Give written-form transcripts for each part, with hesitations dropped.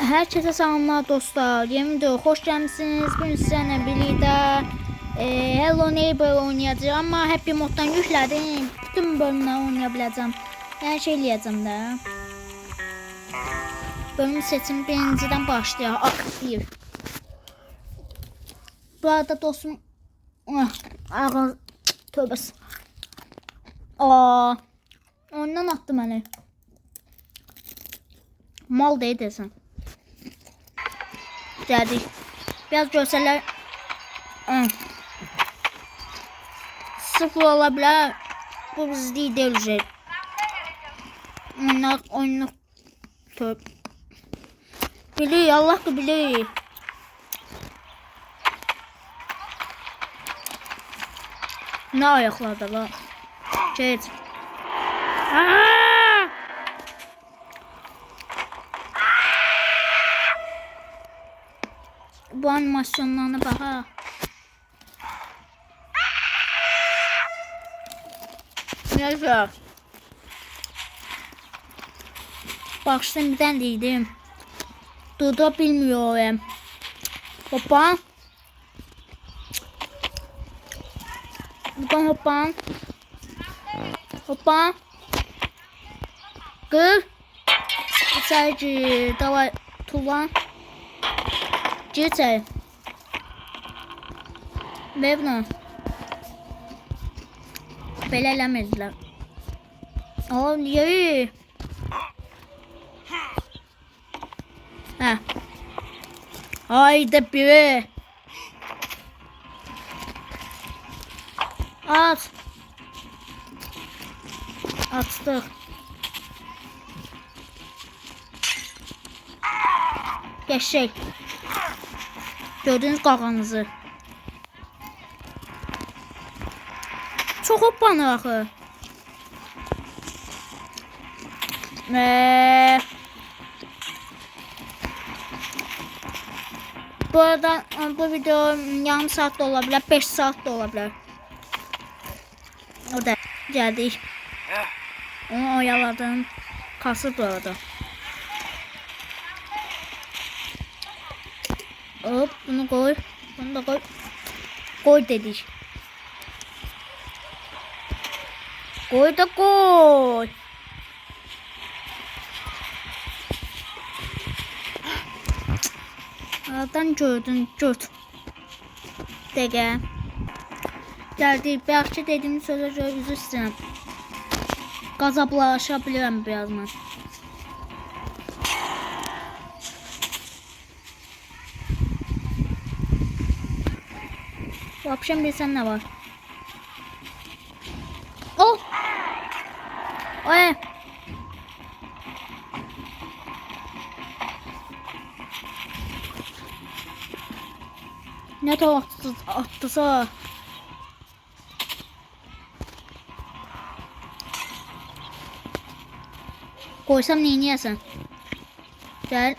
Herkese selamlar dostlar. Yeni videoya hoş gelmişsiniz. Bugün sizlerle birlikte Hello Neighbor oynayacağım ama Happy moddan yükledim. Bütün bölümleri oynayabileceğim. Yani şey diyeceğim de. Bölüm seçim birinciden başlıyor. Aktif. Bu arada dostum ağır tövbesi. Ondan attım hani. Mal değil desin. Geldik. Biraz görseller sıfır olabilir. Bu biz değil. Oynak tövbe. Biliyor Allah da biliyor. Ne ayaklarda lan? Geç. Bu animasyonlarına bak ha. Neyse. Bak şimdi bir tane dedim. Duda bilmiyorum. Hoppa. Buradan hoppa. Hoppa. Kır. İçerici. Davay. Tulan. Geçer. Ve bunu. Belelemezler. Niye? Ha. Haydi biri. At. Attık. Geçecek. Gördünüz qağanızı. Çok hoppanır axı. Bu arada bu video yarım saat de olabilir, 5 saat de olabilir. O da geldik. Onu oyaladım. Kası bu arada. Hop bunu koy. Bunu da koy. Koy dedik. Koy da koy. Aradan gördün göt. Dege. Geldi. Belki dediğim söze göre üzü istəyirəm. Qazablaşa bilirəm birazdan. Вообще bilsən ne var? Oh! Oy! Ne tavuk attısa? Koysam neyini yesen? Gel.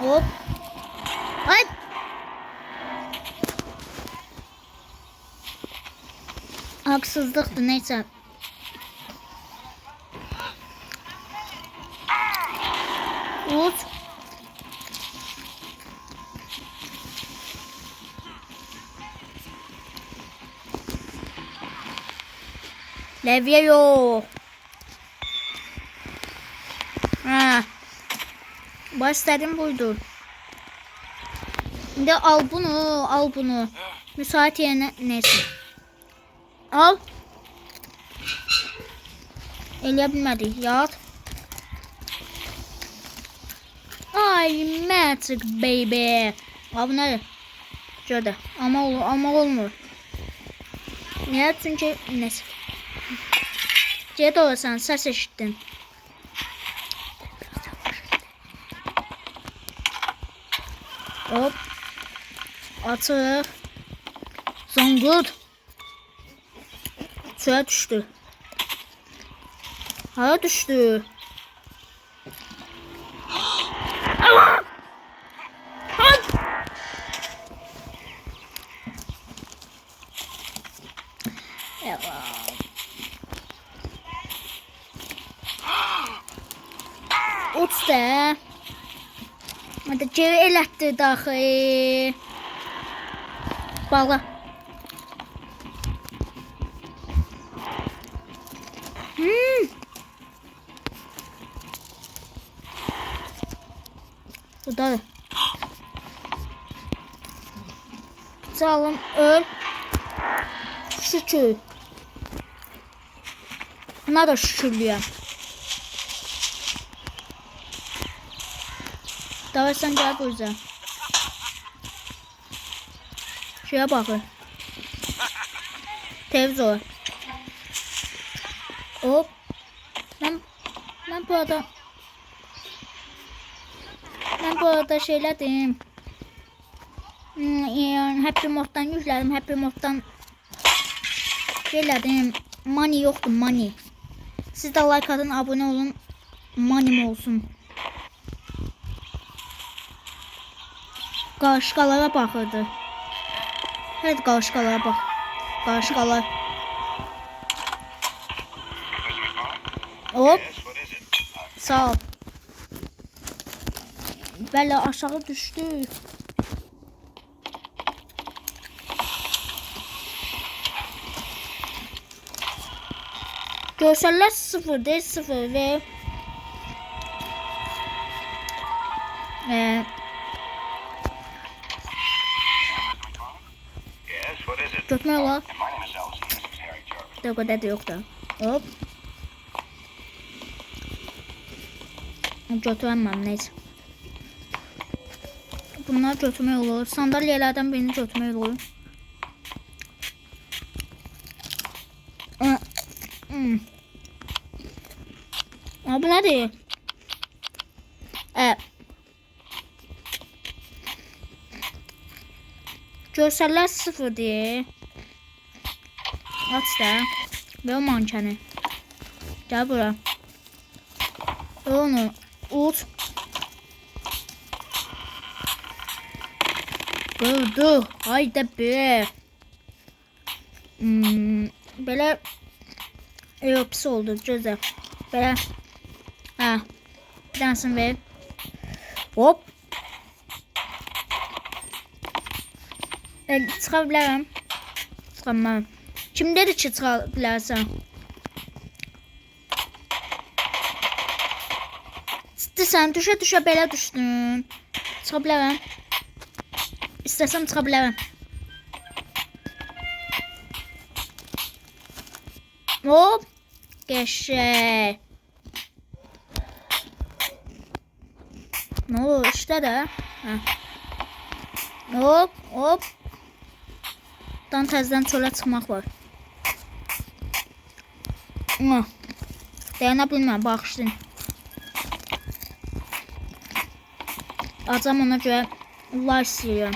Hop. Ay. Haksızlıktı neyse. Ut. Levye yok. Ha. Başladım buydu. Şimdi al bunu. Müsait yerine neyse. Al. Eleyebilmedi. Yat. Ay magic baby. Abi ne? Şöyle. Ama olmuyor. Niye? Çünkü neyse. Ceyda sen ses eşittin. Hop. Atır. Zongut. Suya düştü. Hava düştü. Evet. Uç da. Hadi geri elətdir daxı. Bağla. Buradadır. Çalım öl. Şükür. Buna da şükürlüyəm. Davay sen gel buraya. Şuraya bakın. Televizor. Hop. Ben bu arada şeylədim. Happy moddan yüklədim. Happy moddan şeylədim. Money yoxdur, money. Siz de like atın, abone olun. Money olsun. Qarışqalara baxırdı. Hadi qarışqalara bax. Qarışqalar. Hop. Sağ ol. Bəli, aşağı düşdük. Görsələr 0 değil, 0 ve götürme olar. O kadar da yok da. Hop. Götüremem, neyse. Bunlar götürme olur. Sandalyelerden birini götürme olur. Bu nədir? Görsələr 0 deyil. Aç da. Və o mankəni. Gəl bura. Onu uç. Durdu. Haydi be. Belə pis oldu. Gözəl. Belə. Ha. Bir tanesini ver. Hop. Çıxa bilərəm. Çıxamam. Kim dedi ki çıxa bilərsən? İstəsən düşə belə düşdün. Çıxa bilərəm. İstəsəm çıxa bilərəm. Hop. Qəşəng. Ne olur işte de. Hop hop. Dan təzədən çölə çıxmaq var. Dayana bilməm, bağışlayın. Acam ona görə like istəyirəm.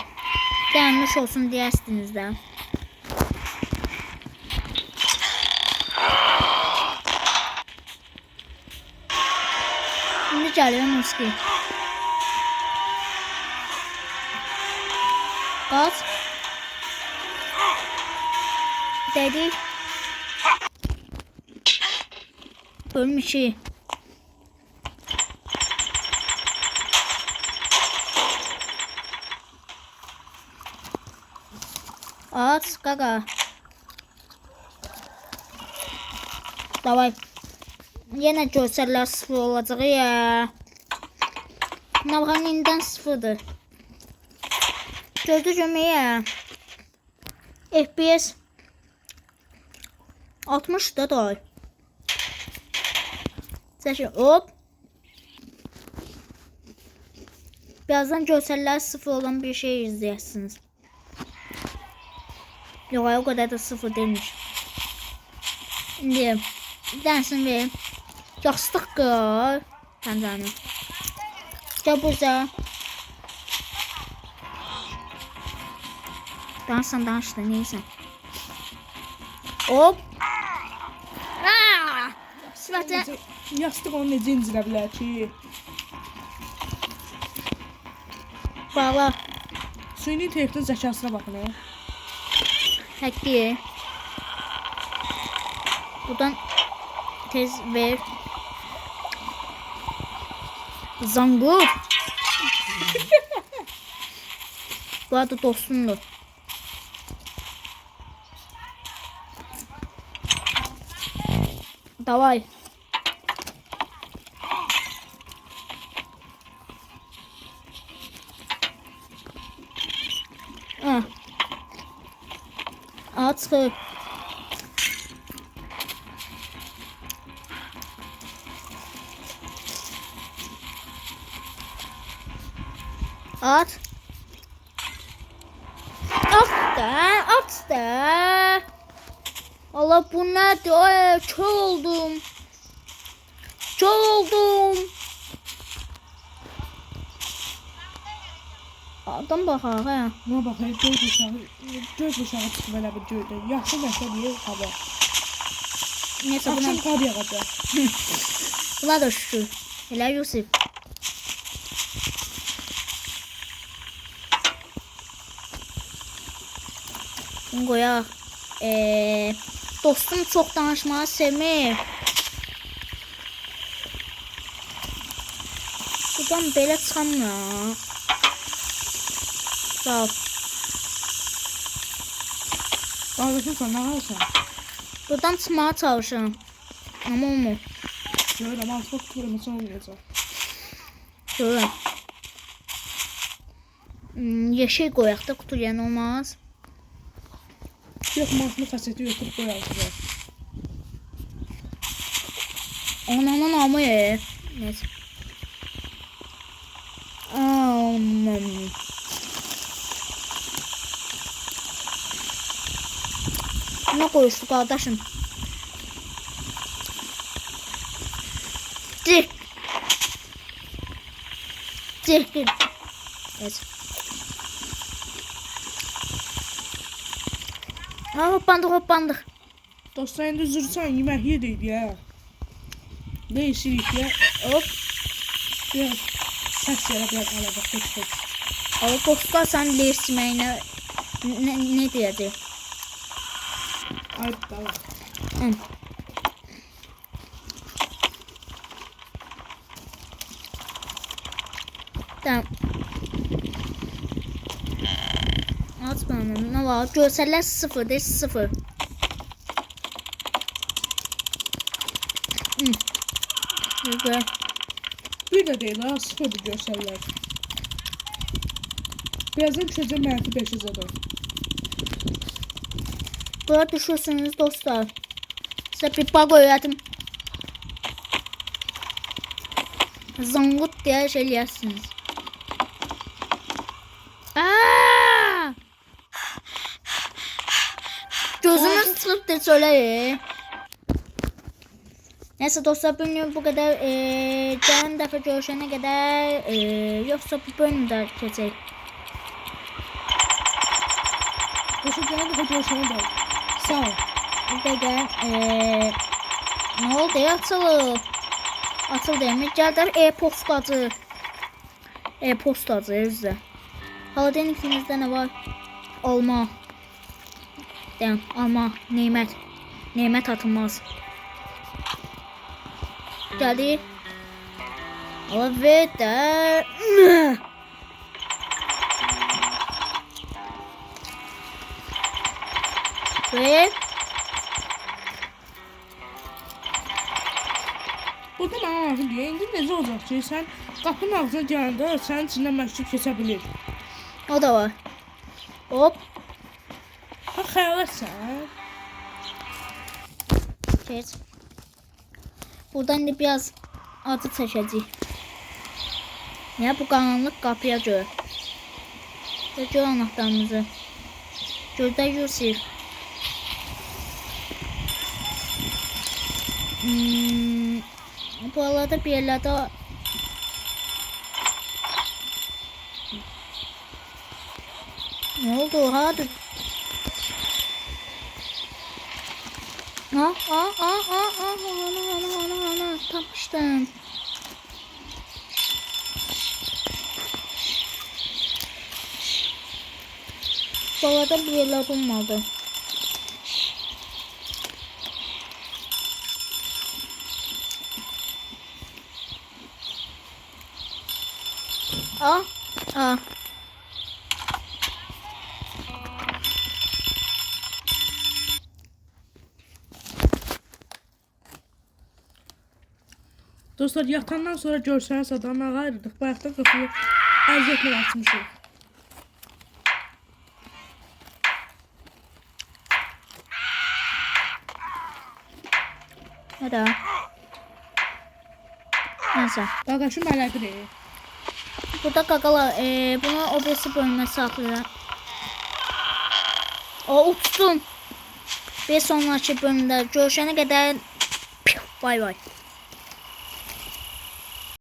Dayanmış olsun deyərsiniz də. Şimdi gəlir Muski. Kaç. Dedik. Ölmüşü. At kaka. Davay. Yine görsələr 0 olacaq ya. Navhan indidən 0'dır. Gördüğüm ya. FPS 60 da doy. Seçin hop. Birazdan görsələr 0 olan bir şey izleyeceksiniz. Yok o kadar da 0 değilmiş. Şimdi dansın ve yastık kır. Tanrım. Gel burada. Dans da neyse. Hop. Sıfatı. Yastık onu necə incilə bilər ki? Bağla. Suyun intellektin zəkasına baxın. Həqqi. Buradan tez ver. Zangut. Bu adı dostumdur. Davay. Ha. Atı. At. At da. Allah bu nədir? Ay, kör oldum. Adam baxar, hə. Buna bax, göz uşağı çıxıb elə bir göydə. Yaxşı nəsə deyir hava. Neyse Axşam buna, qar yağacaq. buna da şükür. Elə Yusuf. Bunu qoyaq. Dostum çox danışmağı sevmir. Buradan belə çıxamıyor. Sağ ol. Qardaşımsan, nə qalırsan? Buradan çıxmağa çalışıram. Amma olmur. Görürəm, asfalt kırmızı olmayacaq. Görürəm. Yeşil qoyaq da qutu yəni olmaz. Yox, maşını kaseti götürüb qoyarıq. Ananın amı ye. Neyse. Ne koyuştu kardeşim? Cih. Evet. Ha, hoppandık. Dostlar, indi üzürsən, yemək yedik ya. Değişirik ya. Hop. Biraz səs yerə biraz alacaq. Heç. Ama dostlar sen leşmeyine ne diyecek? Ayıp da var. Tamam. At bana ne var? Görseller 0 değil 0. Güzel. Bir də deyil ha, sıfırdır görsəllər. Birazdan düşəcək mənfi 5'e zaten. Burada düşürsünüz dostlar. Size bir bug öğretim. Zangut diye şey yersiniz. Gözümüz çıktı söyle. Neyse dostlar bugün bu kadar. Gelen defa görüşene kadar. Yoksa bu bölümde geçecek. Teşekkürler de görüşene de. Sağ ol. Bir de gel. Ne oldu ya açılır. Açıl demiş. Geldim e-postacı. E-postacı özde. Haladen ikinizde ne var? Alma. Dem, alma. Nimet. Nimet atılmaz. Geldi. Evet de. Ve Burada mənə ağzı deyə, indi necə olacaq ki, sən qapının ağzına gələndə sənin içindən məktub keçə bilir. o da var. Hop. Ha, xəyal etsən. Geç. Buradan da biraz acı çəkəcəyik. Ya bu qaranlıq qapıya gör. Və gör anahtarımızı. Gözdə Yusuf. Bu arada bir yerlerde ne oldu? Hadi. Ana tapmıştım. Bu arada bir yerler olmadı. A. A. Dostlar, yatandan sonra görsəniz adamla ayrıldıq. Bayaqdan qapıyı əziyyətlə açmışıq. Hadi. Neyse. Qaqaşı mələqdir. Burada qaqalar bunu o birisi bölümünə saxlayır. O uçdum. Bir sonraki bölümdə görüşənə qədər bay bay.